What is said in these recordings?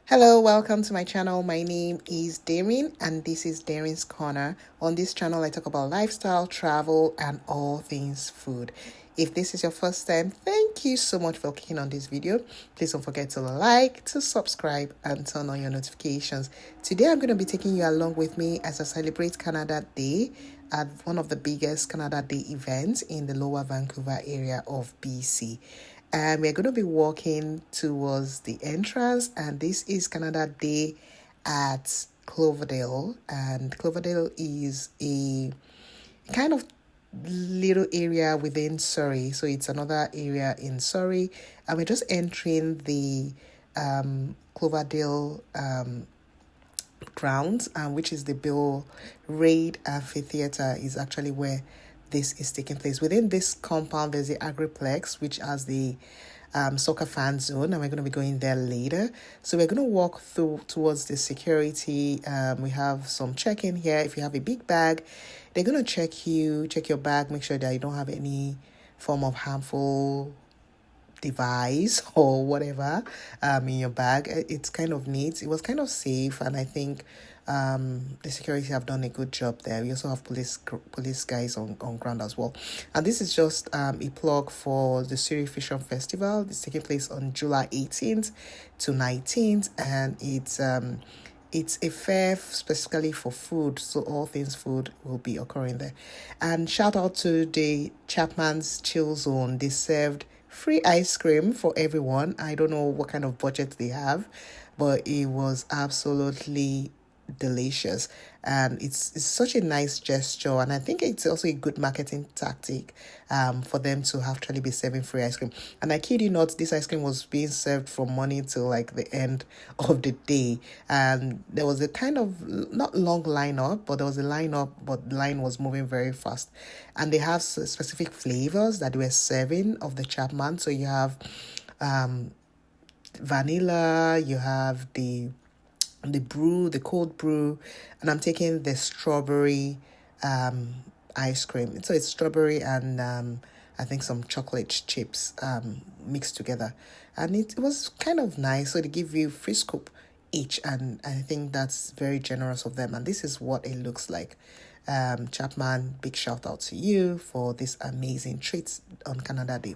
Hello, welcome to my channel. My name is Darren and this is Darren's Corner. On this channel, I talk about lifestyle, travel, and all things food. If this is your first time, thank you so much for clicking on this video. Please don't forget to like, to subscribe, and turn on your notifications. Today, I'm going to be taking you along with me as I celebrate Canada Day at one of the biggest Canada Day events in the Lower Vancouver area of BC. And we're going to be walking towards the entrance, and this is Canada Day at Cloverdale. And Cloverdale is a kind of little area within Surrey, so it's another area in Surrey, and we're just entering the Cloverdale grounds, which is the Bill Reid Amphitheatre, is actually where this is taking place. Within this compound, there's the Agriplex, which has the soccer fan zone, and we're going to be going there later. So we're going to walk through towards the security. We have some check-in here. If you have a big bag, they're going to check your bag, make sure that you don't have any form of harmful device or whatever in your bag. It's kind of neat. It was kind of safe, and I think the security have done a good job there. We also have police guys on ground as well. And this is just a plug for the Surrey Fission Festival. It's taking place on July 18th to 19th, and it's a fair specifically for food, so all things food will be occurring there. And shout out to the Chapman's Chill Zone. They served free ice cream for everyone. I don't know what kind of budget they have, but it was absolutely delicious, and it's such a nice gesture, and I think it's also a good marketing tactic for them to actually be serving free ice cream. And I kid you not, this ice cream was being served from morning till like the end of the day, and there was a kind of not long lineup, but there was a lineup, but the line was moving very fast. And they have specific flavors that they were serving of the Chapman. So you have vanilla, you have the cold brew, and I'm taking the strawberry ice cream. So it's strawberry and I think some chocolate chips mixed together, and it was kind of nice. So they give you free scoop each, and I think that's very generous of them. And this is what it looks like. Chapman, big shout out to you for this amazing treats on Canada Day,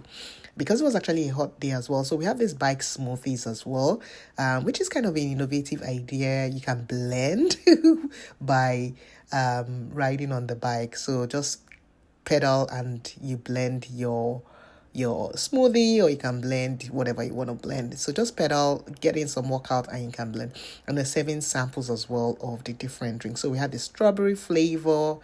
because it was actually a hot day as well. So we have these bike smoothies as well, which is kind of an innovative idea. You can blend by riding on the bike. So just pedal and you blend your smoothie, or you can blend whatever you want to blend. So just pedal, get in some workout, and you can blend. And they're serving samples as well of the different drinks. So we had the strawberry flavor,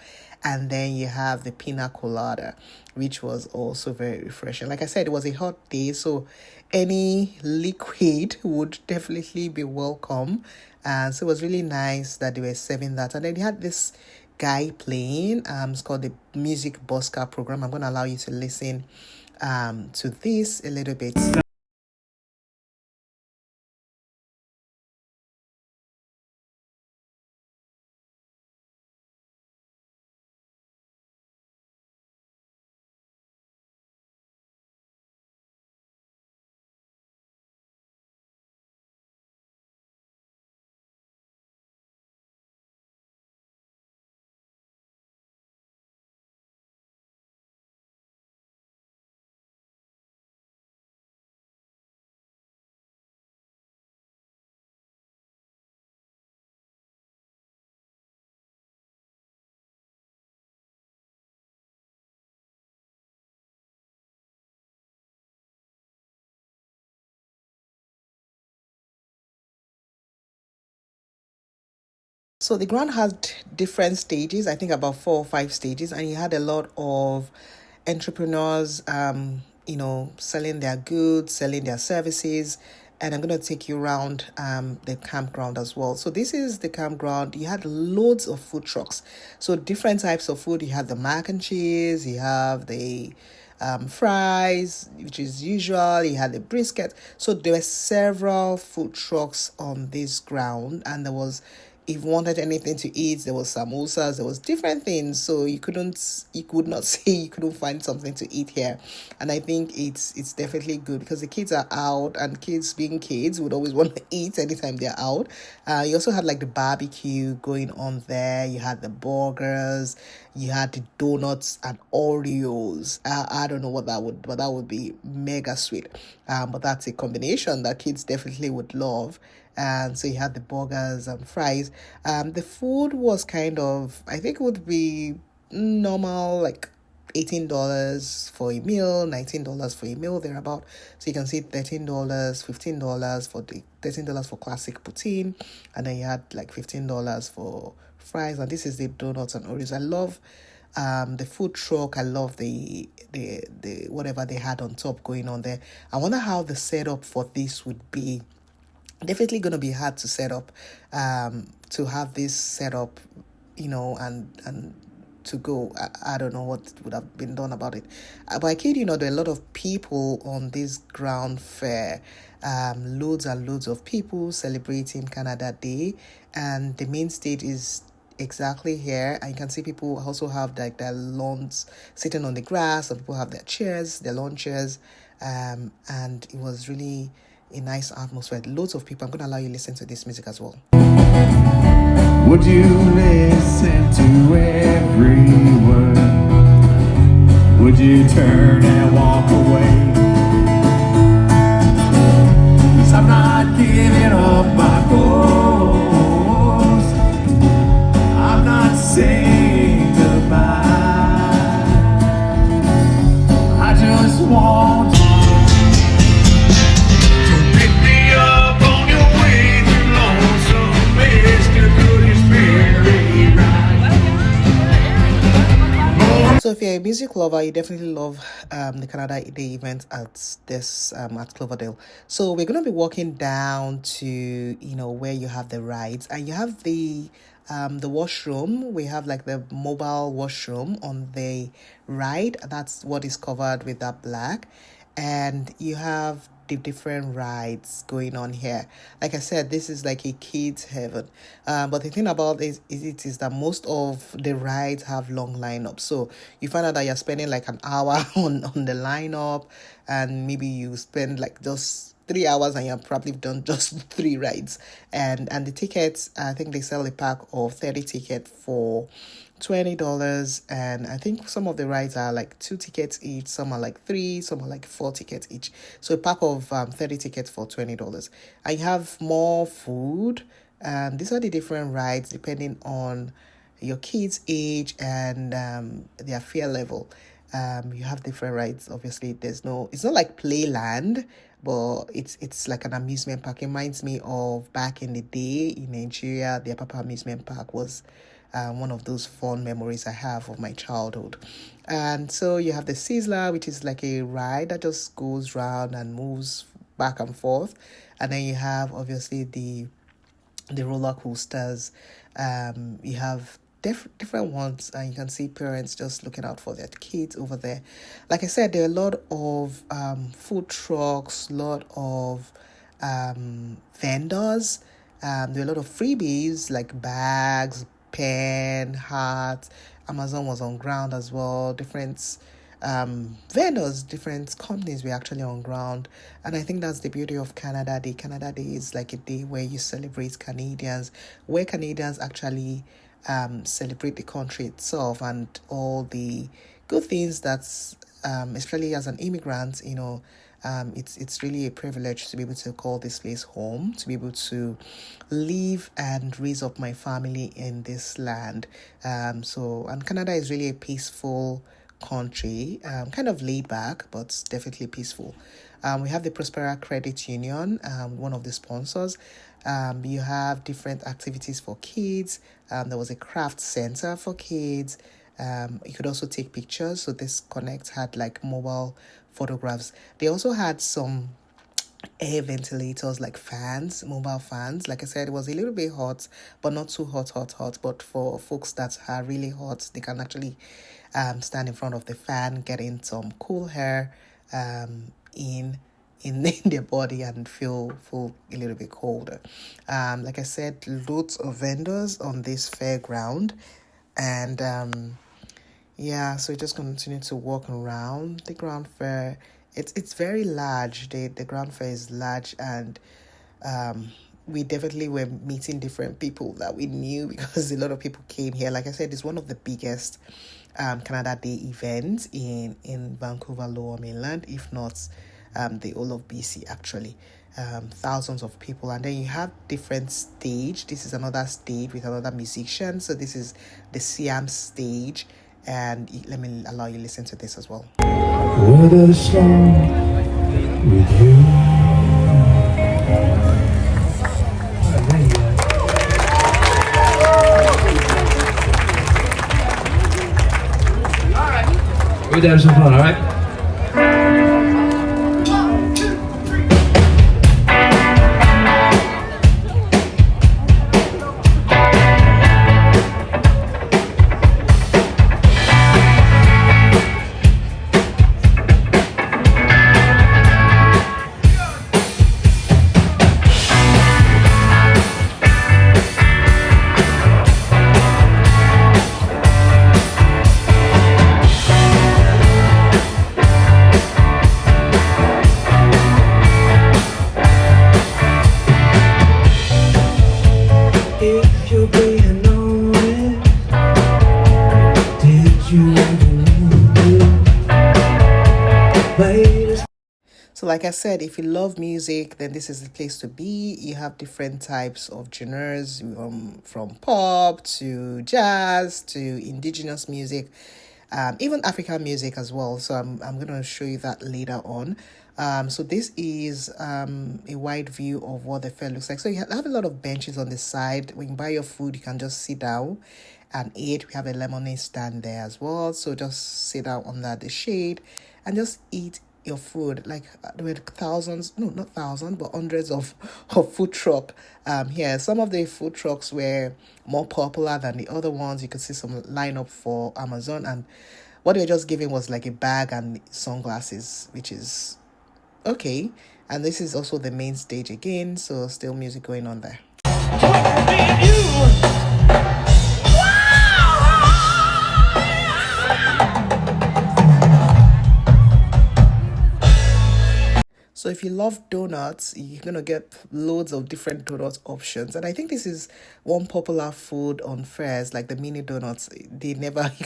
and then you have the pina colada, which was also very refreshing. Like I said, it was a hot day, so any liquid would definitely be welcome. And so it was really nice that they were serving that. And then they had this guy playing. It's called the Music Bosca program. I'm going to allow you to listen to this a little bit. So the ground had different stages, I think about 4 or 5 stages, and you had a lot of entrepreneurs, selling their goods, selling their services. And I'm going to take you around the campground as well. So this is the campground. You had loads of food trucks. So different types of food. You had the mac and cheese, you have the fries, which is usual. You had the brisket. So there were several food trucks on this ground, and there was if you wanted anything to eat, there was samosas, there was different things. So you could not say you couldn't find something to eat here. And I think it's definitely good because the kids are out, and kids being kids would always want to eat anytime they're out. You also had like the barbecue going on there. You had the burgers, you had the donuts and Oreos. I don't know what that would be mega sweet. But that's a combination that kids definitely would love. And so you had the burgers and fries. The food was kind of, I think it would be normal, like $18 for a meal, $19 for a meal, thereabout. So you can see $13, $15 for the $13 for classic poutine, and then you had like $15 for fries. And this is the donuts and Oreos. I love the food truck. I love the whatever they had on top going on there. I wonder how the setup for this would be. Definitely going to be hard to set up, to have this set up, and to go. I don't know what would have been done about it. But I kid, there are a lot of people on this ground fair. Loads and loads of people celebrating Canada Day, and the main stage is exactly here. And you can see people also have like their lawns sitting on the grass. Some people have their chairs, their lawn chairs, and it was really a nice atmosphere. Loads of people. I'm going to allow you to listen to this music as well. Would you listen to every word? Would you turn and walk away? 'Cause I'm not giving up my ghost. I'm not saying goodbye. I just want you. So if you're a music lover, you definitely love the Canada Day event at this at Cloverdale. So we're gonna be walking down to where you have the rides, and you have the washroom. We have like the mobile washroom on the ride. That's what is covered with that black, and you have the different rides going on here. Like I said, this is like a kids heaven. But the thing about it is that most of the rides have long lineups. So you find out that you're spending like an hour on the lineup, and maybe you spend like just 3 hours and you're probably done just 3 rides. And the tickets, I think they sell a pack of 30 tickets for $20, and I think some of the rides are like 2 tickets each, some are like 3, some are like 4 tickets each. So a pack of 30 tickets for $20. I have more food, and these are the different rides depending on your kids' age and their fear level. You have different rides. Obviously, it's not like Playland, but it's like an amusement park. It reminds me of back in the day in Nigeria. The Apapa amusement park was one of those fond memories I have of my childhood. And so you have the Sizzler, which is like a ride that just goes round and moves back and forth. And then you have obviously the roller coasters. You have different ones, and you can see parents just looking out for their kids over there. Like I said, there are a lot of food trucks, a lot of vendors. There are a lot of freebies like bags, pen, hats. Amazon was on ground as well. Different vendors, different companies were actually on ground. And I think that's the beauty of Canada Day. Canada Day is like a day where you celebrate Canadians, where Canadians actually celebrate the country itself and all the good things that's especially as an immigrant, it's really a privilege to be able to call this place home, to be able to live and raise up my family in this land. And Canada is really a peaceful country, kind of laid back, but definitely peaceful. We have the Prospera Credit Union, one of the sponsors. You have different activities for kids. There was a craft center for kids. You could also take pictures. So this Connect had like mobile photographs. They also had some air ventilators like fans, mobile fans. Like I said, it was a little bit hot, but not too hot. But for folks that are really hot, they can actually stand in front of the fan, getting some cool air in in, in their body and feel a little bit colder. Like I said, loads of vendors on this fairground, and yeah, so we just continue to walk around the ground fair. It's very large. The ground fair is large, and we definitely were meeting different people that we knew because a lot of people came here. Like I said, it's one of the biggest Canada Day events in Vancouver Lower Mainland, if not the whole of BC actually. Thousands of people, and then you have different stage. This is another stage with another musician. So this is the Siam stage, and let me allow you listen to this as well. With a song with you. We're having some fun, all right? So like I said, if you love music, then this is the place to be. You have different types of genres, from pop to jazz to indigenous music, even African music as well. So I'm going to show you that later on. So this is a wide view of what the fair looks like. So you have a lot of benches on the side. When you buy your food, you can just sit down and eat. We have a lemonade stand there as well. So just sit down under the shade and just eat your food. Like there were thousands, no, not thousands, but hundreds of food truck here. Some of the food trucks were more popular than the other ones. You could see some lineup for Amazon, and what they were just giving was like a bag and sunglasses, which is okay. And this is also the main stage again, so still music going on there. So if you love donuts, you're going to get loads of different donut options. And I think this is one popular food on fairs, like the mini donuts. You can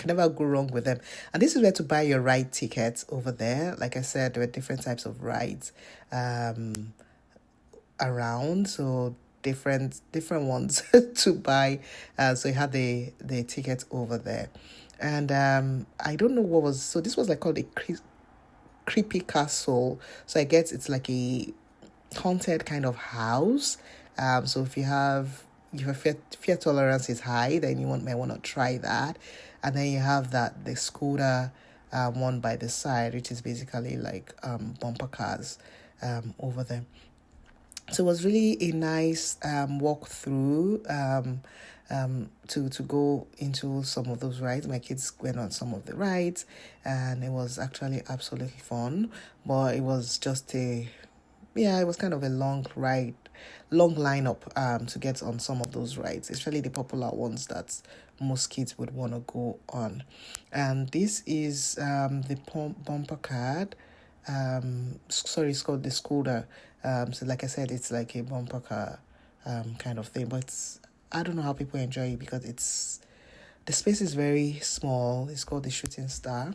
never go wrong with them. And this is where to buy your ride tickets over there. Like I said, there were different types of rides around. So different ones to buy. So you had the tickets over there. And I don't know what was, so this was like called a creepy castle. So I guess it's like a haunted kind of house. So if your fear tolerance is high, then you might want to try that. And then you have the scooter one by the side, which is basically like bumper cars over there. So it was really a nice walk through to go into some of those rides. My kids went on some of the rides, and it was actually absolutely fun. But it was just it was kind of a long lineup to get on some of those rides, especially the popular ones that most kids would want to go on. And this is the bumper card. It's called the scooter. So like I said, it's like a bumper car kind of thing, but I don't know how people enjoy it because the space is very small. It's called the Shooting Star.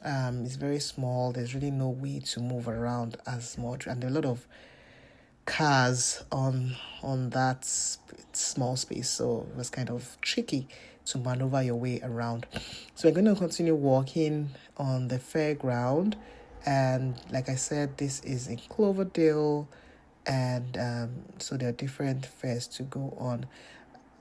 It's very small. There's really no way to move around as much, and there are a lot of cars on that small space, so it was kind of tricky to maneuver your way around. So we're going to continue walking on the fairground, and like I said, this is in Cloverdale, and so there are different fairs to go on.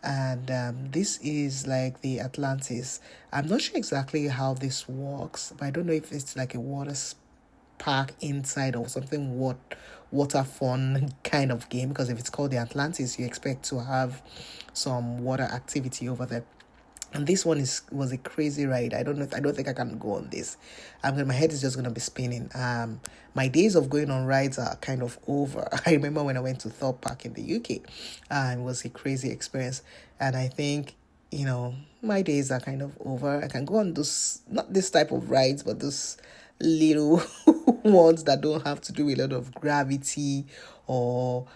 And this is like the Atlantis. I'm not sure exactly how this works, but I don't know if it's like a water park inside or something, water fun kind of game, because if it's called the Atlantis, you expect to have some water activity over there. And this one was a crazy ride. I don't think I can go on this. My head is just gonna be spinning. My days of going on rides are kind of over. I remember when I went to Thorpe Park in the UK. It was a crazy experience, and I think my days are kind of over. I can go on those, not this type of rides, but those little ones that don't have to do with a lot of gravity or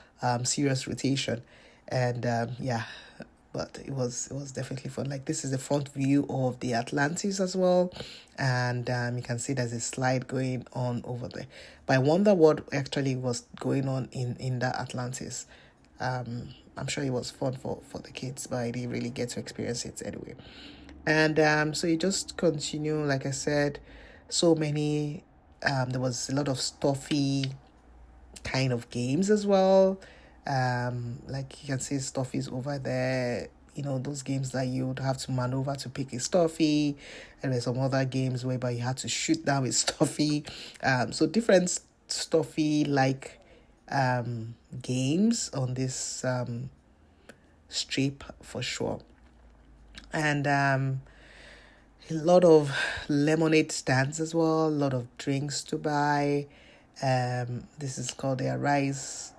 serious rotation. And yeah, but it was definitely fun. Like, this is the front view of the Atlantis as well, and you can see there's a slide going on over there. But I wonder what actually was going on in the Atlantis. I'm sure it was fun for the kids, but I didn't really get to experience it anyway. And so you just continue, like I said, so many. There was a lot of stuffy kind of games as well. Like, you can see Stuffy's over there. Those games that you would have to maneuver to pick a Stuffy, and there's some other games whereby you had to shoot down with Stuffy. So different Stuffy like games on this strip for sure. And a lot of lemonade stands as well, a lot of drinks to buy. This is called the Arise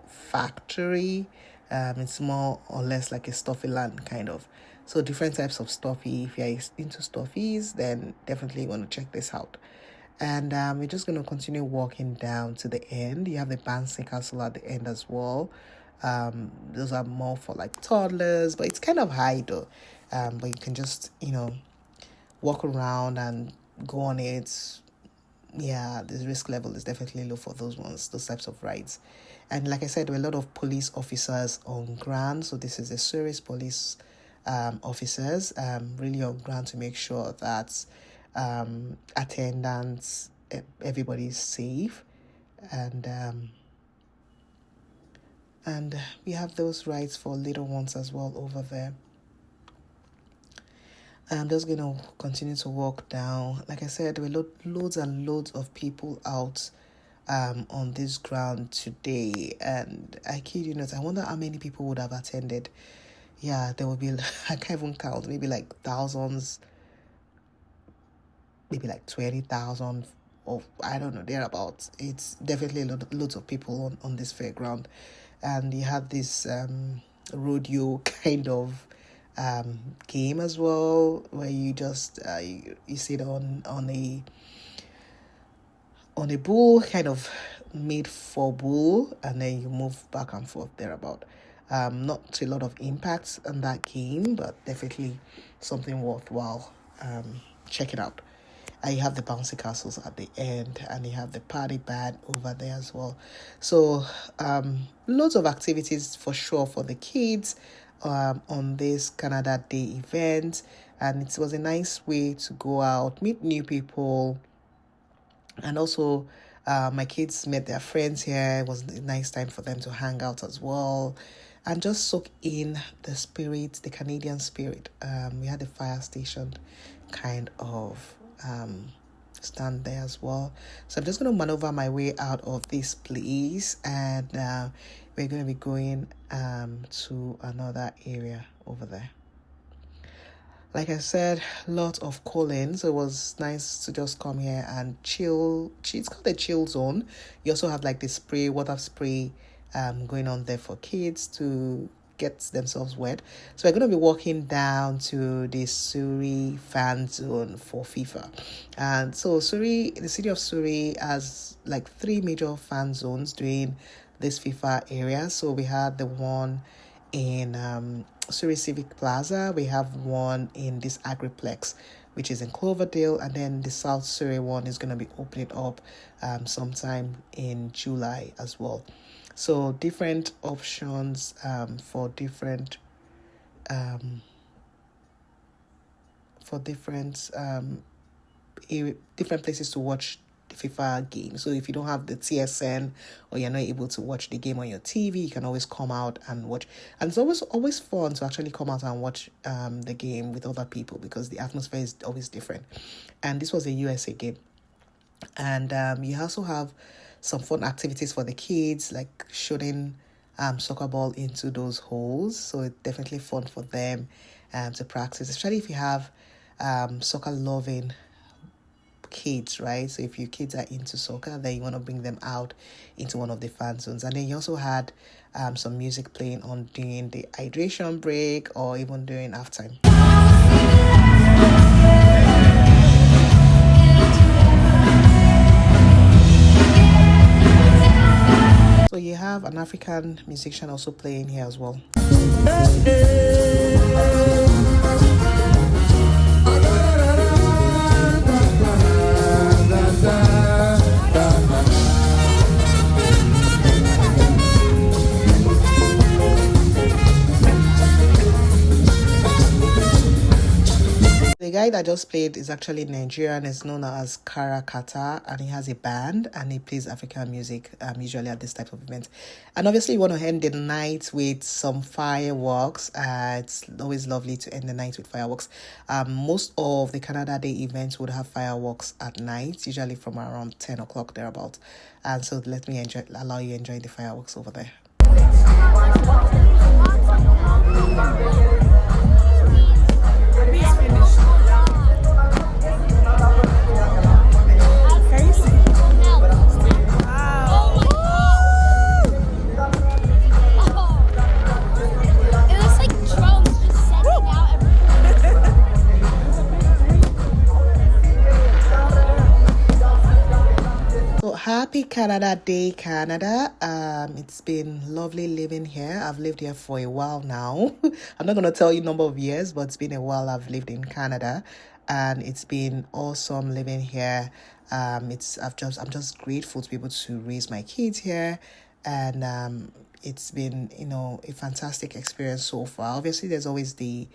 Factory. It's more or less like a stuffy land kind of. So different types of stuffy. If you're into stuffies, then definitely want to check this out. And we're just going to continue walking down to the end. You have the bouncy castle at the end as well. Those are more for like toddlers, but it's kind of high though. But you can just walk around and go on it. Yeah, the risk level is definitely low for those types of rides. And like I said, there were a lot of police officers on ground. So this is the Surrey police officers really on ground to make sure that attendants, everybody is safe. And we have those rides for little ones as well over there. I'm just going to continue to walk down. Like I said, there were loads and loads of people out on this ground today. And I kid you not, I wonder how many people would have attended. Yeah, there will be, I can't even count, maybe like thousands, maybe like 20,000, or I don't know, thereabouts. It's definitely loads of people on this fairground. And you have this rodeo kind of game as well, where you just you sit on a bull, kind of made for bull, and then you move back and forth thereabout. Not a lot of impact on that game, but definitely something worthwhile checking out. You have the bouncy castles at the end, and you have the party band over there as well. So loads of activities for sure for the kids on this Canada Day event. And it was a nice way to go out, meet new people, and also my kids met their friends here. It was a nice time for them to hang out as well and just soak in the spirit, the Canadian spirit. We had a fire station kind of stand there as well. So I'm just going to maneuver my way out of this place, and we're going to be going to another area over there. Like I said, lots of calling, so it was nice to just come here and chill. It's called a chill zone. You also have like the water spray going on there for kids to get themselves wet. So we're going to be walking down to the Surrey fan zone for FIFA. And so Surrey, the city of Surrey, has like 3 major fan zones during this FIFA area. So we had the one in Surrey Civic Plaza. We have one in this Agriplex, which is in Cloverdale, and then the South Surrey one is going to be opening up sometime in July as well. So different options for different different places to watch the FIFA game. So if you don't have the TSN or you're not able to watch the game on your TV, you can always come out and watch. And it's always fun to actually come out and watch the game with other people, because the atmosphere is always different. And this was a USA game. And you also have some fun activities for the kids, like shooting soccer ball into those holes. So it's definitely fun for them to practice, especially if you have soccer loving kids, right? So if your kids are into soccer, then you want to bring them out into one of the fan zones. And then you also had some music playing on during the hydration break or even during halftime. So you have an African musician also playing here as well. The guy that just played is actually Nigerian. Is known as Karakata, and he has a band and he plays African music usually at this type of event. And obviously you want to end the night with some fireworks. It's always lovely to end the night with fireworks. Most of the Canada Day events would have fireworks at night, usually from around 10 o'clock thereabout. And so let me allow you enjoy the fireworks over there. Happy Canada Day, Canada. It's been lovely living here. I've lived here for a while now. I'm not going to tell you number of years, but it's been a while I've lived in Canada, and it's been awesome living here. I'm just grateful to be able to raise my kids here, and it's been, a fantastic experience so far. Obviously, there's always the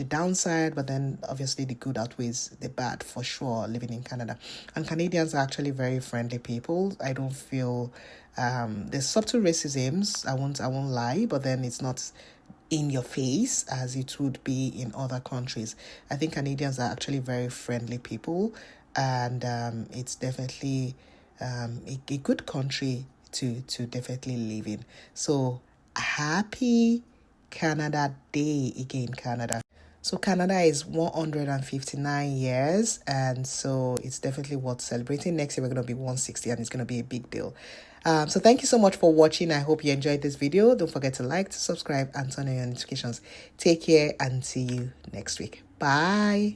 downside, but then obviously the good outweighs the bad for sure living in Canada. And Canadians are actually very friendly people. I don't feel there's subtle racisms, I won't lie, but then it's not in your face as it would be in other countries. I think Canadians are actually very friendly people, and it's definitely a good country to definitely live in. So happy Canada Day again, Canada. So Canada is 159 years, and so it's definitely worth celebrating. Next year we're going to be 160, and it's going to be a big deal. So thank you so much for watching. I hope you enjoyed this video. Don't forget to like, to subscribe, and turn on your notifications. Take care and see you next week. Bye.